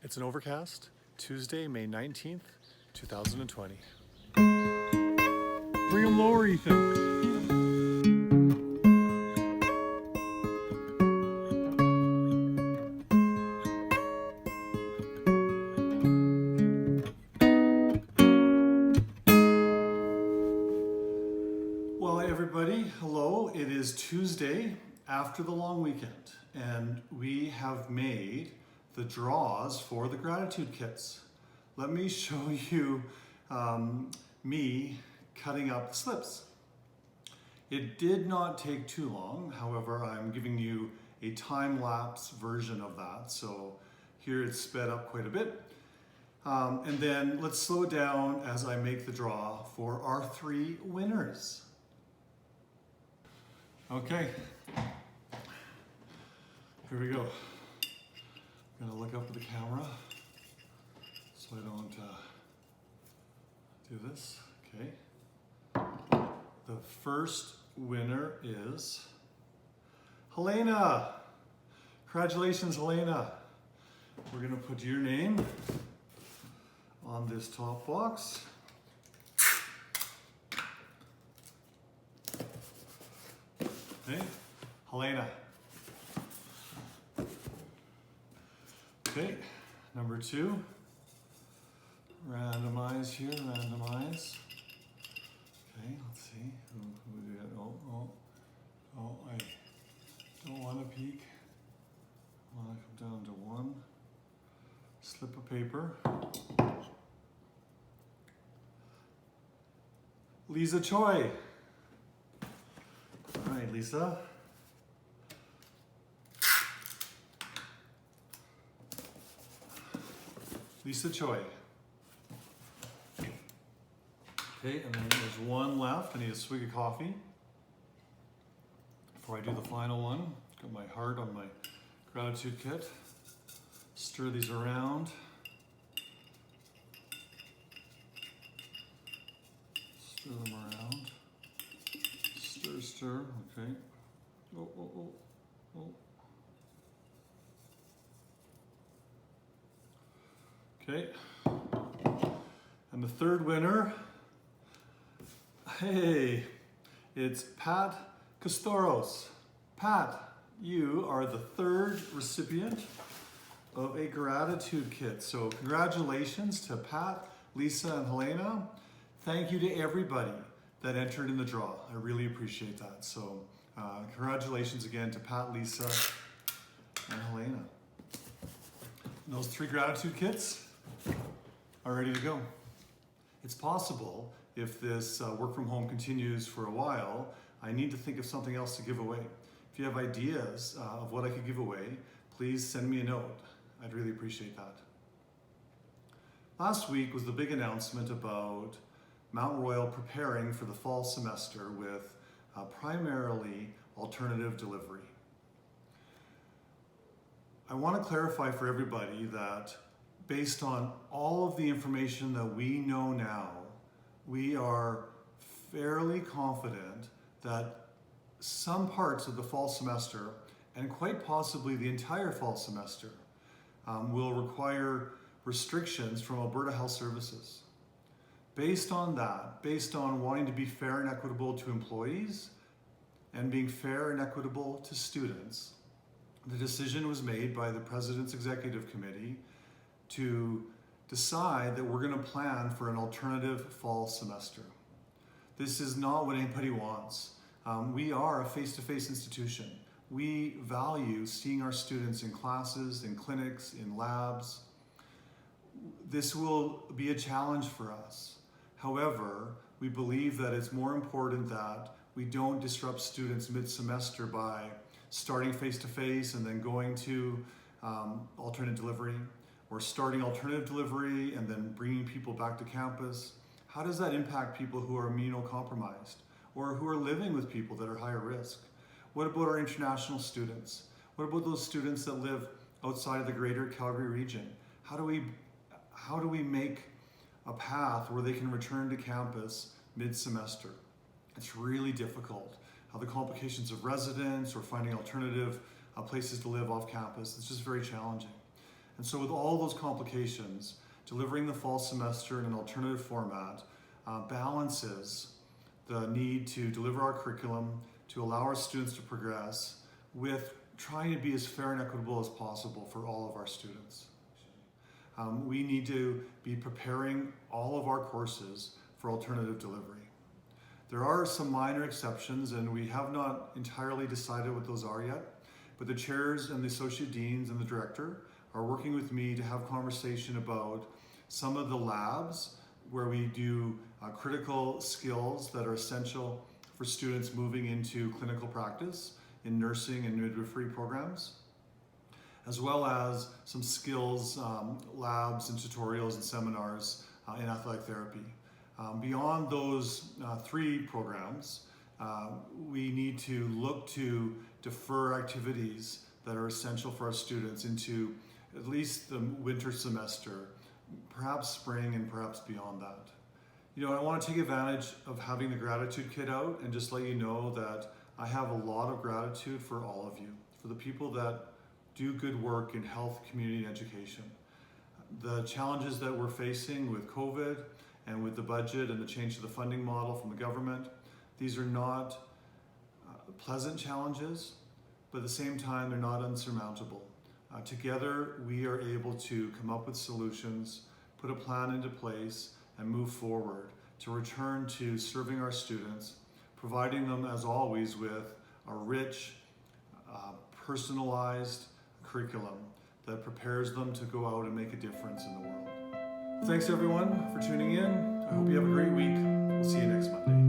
It's an overcast, Tuesday, May 19th, 2020. Bring him lower, Ethan. Well, everybody, hello. It is Tuesday after the long weekend, and we have made the draws for the gratitude kits. Let me show you me cutting up the slips. It did not take too long. However, I'm giving you a time-lapse version of that. So here it's sped up quite a bit. And then let's slow it down as I make the draw for our 3 winners. Okay, here we go. I'm gonna look up at the camera so I don't do this. Okay. The first winner is Helena. Congratulations, Helena. We're gonna put your name on this top box. Okay, Helena. Okay, number 2. Randomize here, randomize. Okay, let's see. Who did it? Oh, I don't want to peek. I want to come down to 1. Slip of paper. Lisa Choi. All right, Lisa. Lisa Choi. Okay, and then there's 1 left. I need a swig of coffee before I do the final one. Got my heart on my gratitude kit. Stir these around. Stir them around. Stir, stir, okay. Oh. Okay. And the 3rd winner, hey, it's Pat Costoros. Pat, you are the 3rd recipient of a gratitude kit. So congratulations to Pat, Lisa, and Helena. Thank you to everybody that entered in the draw. I really appreciate that. So congratulations again to Pat, Lisa, and Helena. And those 3 gratitude kits are ready to go. It's possible if this work from home continues for a while, I need to think of something else to give away. If you have ideas of what I could give away, please send me a note. I'd really appreciate that. Last week was the big announcement about Mount Royal preparing for the fall semester with primarily alternative delivery. I want to clarify for everybody that based on all of the information that we know now, we are fairly confident that some parts of the fall semester, and quite possibly the entire fall semester, will require restrictions from Alberta Health Services. Based on that, based on wanting to be fair and equitable to employees and being fair and equitable to students, the decision was made by the President's Executive Committee to decide that we're going to plan for an alternative fall semester. This is not what anybody wants. We are a face-to-face institution. We value seeing our students in classes, in clinics, in labs. This will be a challenge for us. However, we believe that it's more important that we don't disrupt students mid-semester by starting face-to-face and then going to alternate delivery, or starting alternative delivery and then bringing people back to campus. How does that impact people who are immunocompromised or who are living with people that are higher risk? What about our international students? What about those students that live outside of the greater Calgary region? How do we make a path where they can return to campus mid-semester? It's really difficult. How the complications of residence or finding alternative places to live off campus, it's just very challenging. And so with all those complications, delivering the fall semester in an alternative format balances the need to deliver our curriculum, to allow our students to progress, with trying to be as fair and equitable as possible for all of our students. We need to be preparing all of our courses for alternative delivery. There are some minor exceptions, and we have not entirely decided what those are yet, but the chairs and the associate deans and the director are working with me to have conversation about some of the labs where we do critical skills that are essential for students moving into clinical practice in nursing and midwifery programs, as well as some skills labs and tutorials and seminars in athletic therapy. Beyond those 3 programs, we need to look to defer activities that are essential for our students into at least the winter semester, perhaps spring, and perhaps beyond that. You know, I want to take advantage of having the gratitude kit out and just let you know that I have a lot of gratitude for all of you, for the people that do good work in health, community, and education. The challenges that we're facing with COVID and with the budget and the change to the funding model from the government, these are not pleasant challenges, but at the same time, they're not unsurmountable. Together, we are able to come up with solutions, put a plan into place, and move forward to return to serving our students, providing them, as always, with a rich, personalized curriculum that prepares them to go out and make a difference in the world. Thanks everyone for tuning in. I hope you have a great week. We'll see you next Monday.